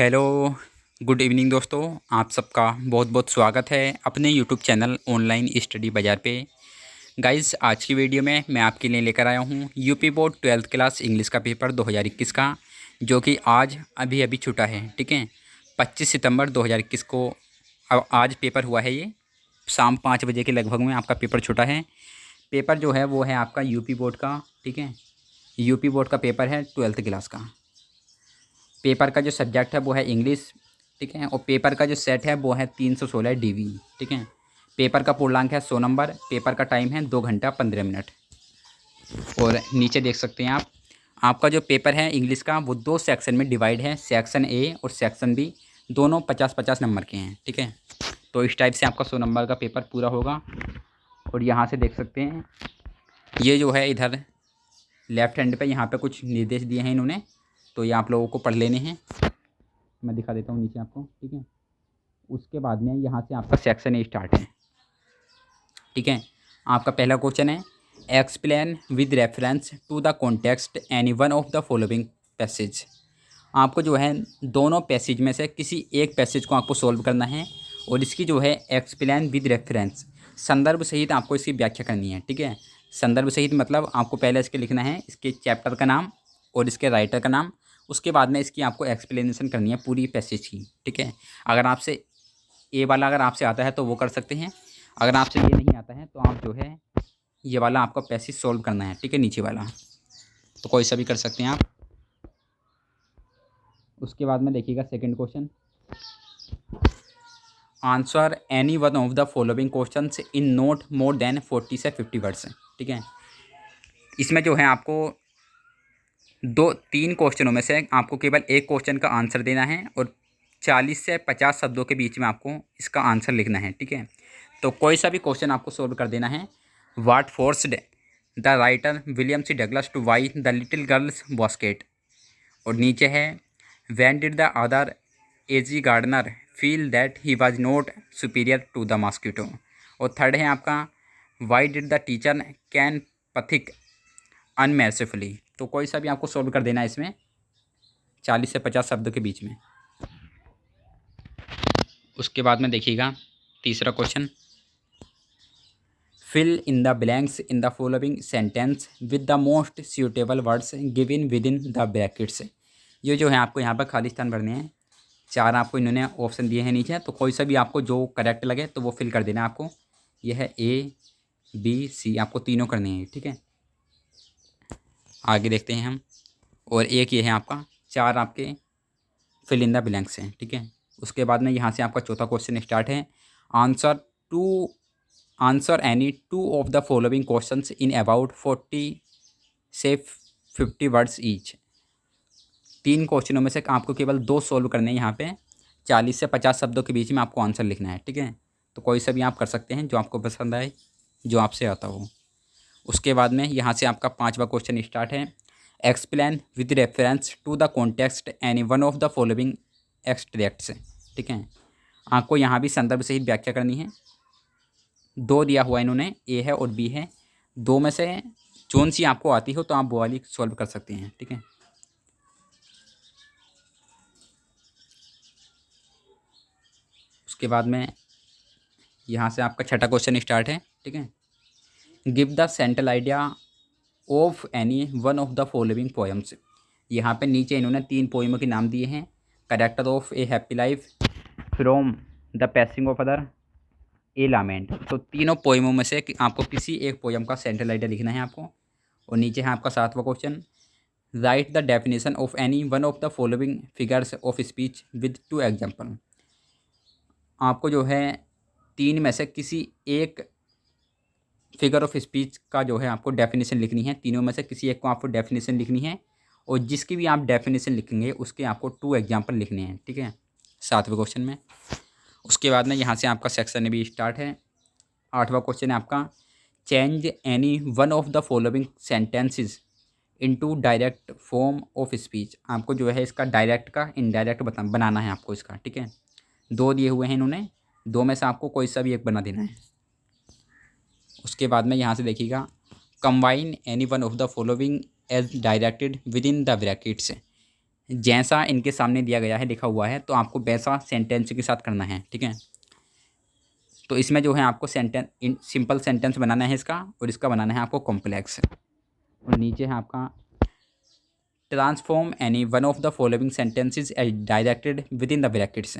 Hello, good evening दोस्तों। आप सबका बहुत बहुत स्वागत है अपने यूट्यूब चैनल ऑनलाइन स्टडी बाज़ार पे। गाइस, आज की वीडियो में मैं आपके लिए लेकर आया हूँ UP board 12th class English का पेपर 2021 का, जो कि आज अभी अभी छूटा है। ठीक है, 25 सितंबर 2021 को आज पेपर हुआ है। ये शाम 5 बजे के लगभग में आपका पेपर छूटा है। पेपर जो है वो है आपका यूपी बोर्ड का। ठीक है, यूपी बोर्ड का पेपर है 12th क्लास का। पेपर का जो सब्जेक्ट है वो है इंग्लिश। ठीक है, और पेपर का जो सेट है वो है 316 DV। ठीक है, पेपर का पूर्णांक है 100 नंबर। पेपर का टाइम है 2 घंटा 15 मिनट। और नीचे देख सकते हैं आप, आपका जो पेपर है इंग्लिश का वो 2 सेक्शन में डिवाइड है, सेक्शन ए और सेक्शन बी। दोनों 50-50 नंबर के हैं। ठीक है, तो इस टाइप से आपका 100 नंबर का पेपर पूरा होगा। और यहाँ से देख सकते हैं, ये जो है इधर लेफ़्ट हैंड पे यहाँ पे कुछ निर्देश दिए हैं इन्होंने, तो ये आप लोगों को पढ़ लेने हैं। मैं दिखा देता हूँ नीचे आपको। ठीक है, उसके बाद में यहाँ से आपका सेक्शन ए स्टार्ट है। ठीक है, आपका पहला क्वेश्चन है, explain with reference to the context any one of the following passage. आपको जो है दोनों पैसेज में से किसी एक पैसेज को आपको सॉल्व करना है, और इसकी जो है एक्सप्लेन विद रेफरेंस, संदर्भ सहित आपको इसकी व्याख्या करनी है। ठीक है, संदर्भ सहित मतलब आपको पहले इसके लिखना है इसके चैप्टर का नाम और इसके राइटर का नाम। उसके बाद में इसकी आपको एक्सप्लेनेशन करनी है पूरी पैसेज की। ठीक है, अगर आपसे ए वाला अगर आपसे आता है तो वो कर सकते हैं। अगर आपसे ये नहीं आता है तो आप जो है ये वाला आपको पैसेज सॉल्व करना है। ठीक है, नीचे वाला तो कोई सा भी कर सकते हैं आप। उसके बाद में देखिएगा second question, answer any one of the following questions in note more than 40 से 50 वर्ड्स। ठीक है, इसमें जो है आपको 2-3 क्वेश्चनों में से आपको केवल एक क्वेश्चन का आंसर देना है, और 40 से 50 शब्दों के बीच में आपको इसका आंसर लिखना है। ठीक है, तो कोई सा भी क्वेश्चन आपको सोल्व कर देना है। What forced the writer William C Douglas to buy the little girls basket. और नीचे है, when did the other AG gardener feel that he was not superior to the mosquito. और थर्ड है आपका, why did the teacher cane Pathik unmercifully. तो कोई सा भी आपको सोल्व कर देना है इसमें 40 से 50 शब्दों के बीच में। उसके बाद में देखिएगा तीसरा question, fill in the blanks in the following sentence with the most suitable words given within the brackets. ये जो है आपको यहाँ पर खाली स्थान भरने हैं। 4 आपको इन्होंने ऑप्शन दिए हैं नीचे, तो कोई सा भी आपको जो करेक्ट लगे तो वो फिल कर देना है आपको। यह है A, B, C, आपको तीनों करने हैं। ठीक है, आगे देखते हैं हम। और एक ये है आपका 4 आपके फिल इन द ब्लैंक्स हैं। ठीक है, उसके बाद में यहाँ से आपका चौथा क्वेश्चन स्टार्ट है, answer to answer any 2 of the following questions in about 40 से 50 वर्ड्स ईच। 3 क्वेश्चनों में से आपको केवल 2 सॉल्व करने हैं। यहाँ पे 40 से 50 शब्दों के बीच में आपको आंसर लिखना है। ठीक है, तो कोई सा भी आप कर सकते हैं जो आपको पसंद आए, जो आपसे आता हो। उसके बाद में यहाँ से आपका 5वां क्वेश्चन स्टार्ट है, explain with reference to the context any one of the following extracts. ठीक है, आपको यहाँ भी संदर्भ सहित व्याख्या करनी है। 2 दिया हुआ इन्होंने, ए है और बी है। 2 में से जोन सी आपको आती हो तो आप वो वाली सॉल्व कर सकते हैं। ठीक है, उसके बाद में यहाँ से आपका छठा क्वेश्चन स्टार्ट है। ठीक है, give the central idea of any one of the following poems. यहाँ पे नीचे इन्होंने 3 पोएमों के नाम दिए हैं, character of a happy life, from the passing of other, a lament. तो तीनों पोएमों में से आपको किसी एक पोएम का सेंट्रल आइडिया लिखना है आपको। और नीचे है आपका 7वां question, write the definition of any one of the following figures of speech with 2 example. आपको जो है 3 में से किसी एक फिगर ऑफ स्पीच का जो है आपको डेफिनेशन लिखनी है। तीनों में से किसी एक को आपको डेफिनेशन लिखनी है, और जिसकी भी आप डेफिनेशन लिखेंगे उसके आपको 2 एग्जाम्पल लिखने हैं। ठीक है, 7वें क्वेश्चन में। उसके बाद में यहाँ से आपका सेक्शन भी स्टार्ट है। 8वां क्वेश्चन है आपका, change any one of the following sentences into direct form of speech. आपको जो है इसका डायरेक्ट का इनडायरेक्ट बनाना है आपको इसका। ठीक है, 2 दिए हुए हैं इन्होंने, 2 में से आपको कोई सा भी एक बना देना है। उसके बाद में यहाँ से देखिएगा, combine any one of the following as directed within the brackets. जैसा इनके सामने दिया गया है, लिखा हुआ है, तो आपको वैसा सेंटेंस के साथ करना है। ठीक है, तो इसमें जो है आपको सिंपल सेंटेंस बनाना है इसका, और इसका बनाना है आपको कॉम्प्लेक्स। और नीचे है आपका transform any one of the following sentences as directed within the brackets.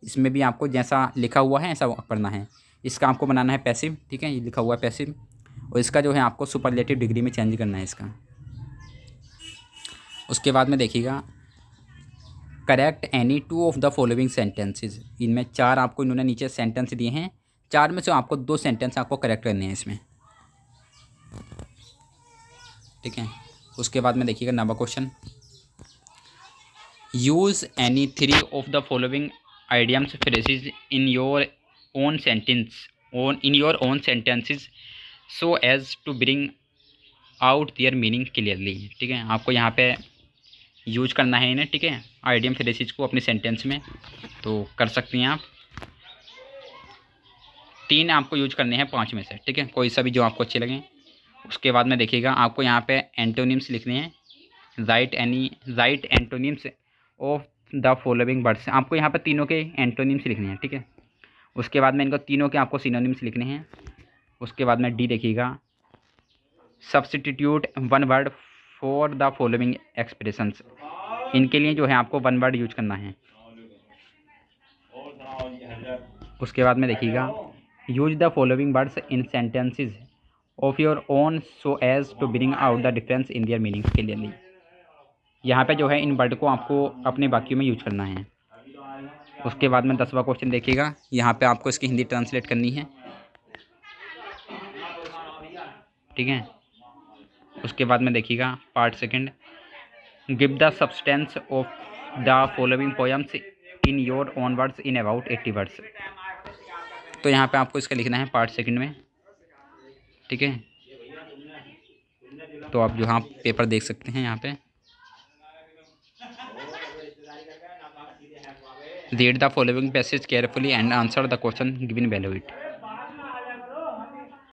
इसमें भी आपको जैसा लिखा हुआ है ऐसा पढ़ना है। इसका आपको बनाना है पैसिव। ठीक है, ये लिखा हुआ है पैसिव, और इसका जो है आपको सुपरलेटिव डिग्री में चेंज करना है इसका। उसके बाद में देखिएगा correct any two of the following sentences. इनमें चार आपको इन्होंने नीचे सेंटेंस दिए हैं, चार में से आपको दो सेंटेंस आपको करेक्ट करने हैं इसमें। ठीक है, उसके बाद में देखिएगा number question, use any three of the following idioms phrases in your own sentences so as to bring out their meaning clearly. ठीक है, आपको यहाँ पे यूज करना है इन्हें। ठीक है, आइडियम फ्रेजेस को अपने सेंटेंस में, तो कर सकती हैं आप। तीन आपको यूज करने हैं पांच में से। ठीक है, कोई सा भी जो आपको अच्छे लगें। उसके बाद में देखिएगा आपको यहाँ पे एंटोनिम्स लिखने हैं। Right antonyms of the following words. आपको यहाँ पे तीनों के एंटोनिम्स लिखने हैं। ठीक है, उसके बाद में इनको तीनों के आपको सिनोनिम्स लिखने हैं। उसके बाद में डी देखिएगा substitute one word for the following expressions. इनके लिए जो है आपको वन वर्ड यूज करना है। उसके बाद में देखिएगा use the following words in sentences of your own so as to bring out the difference in their meanings clearly. यहाँ पे जो है इन वर्ड को आपको अपने वाक्यों में यूज करना है। उसके बाद में 10वां क्वेश्चन देखिएगा, यहाँ पे आपको इसकी हिंदी ट्रांसलेट करनी है। ठीक है, उसके बाद में देखिएगा part second, give the substance of the following poems in your own words in about 80 words. तो यहाँ पे आपको इसका लिखना है पार्ट सेकंड में। ठीक है, तो आप जो हाँ पेपर देख सकते हैं यहाँ पे, read the following passage carefully and answer the question given below it.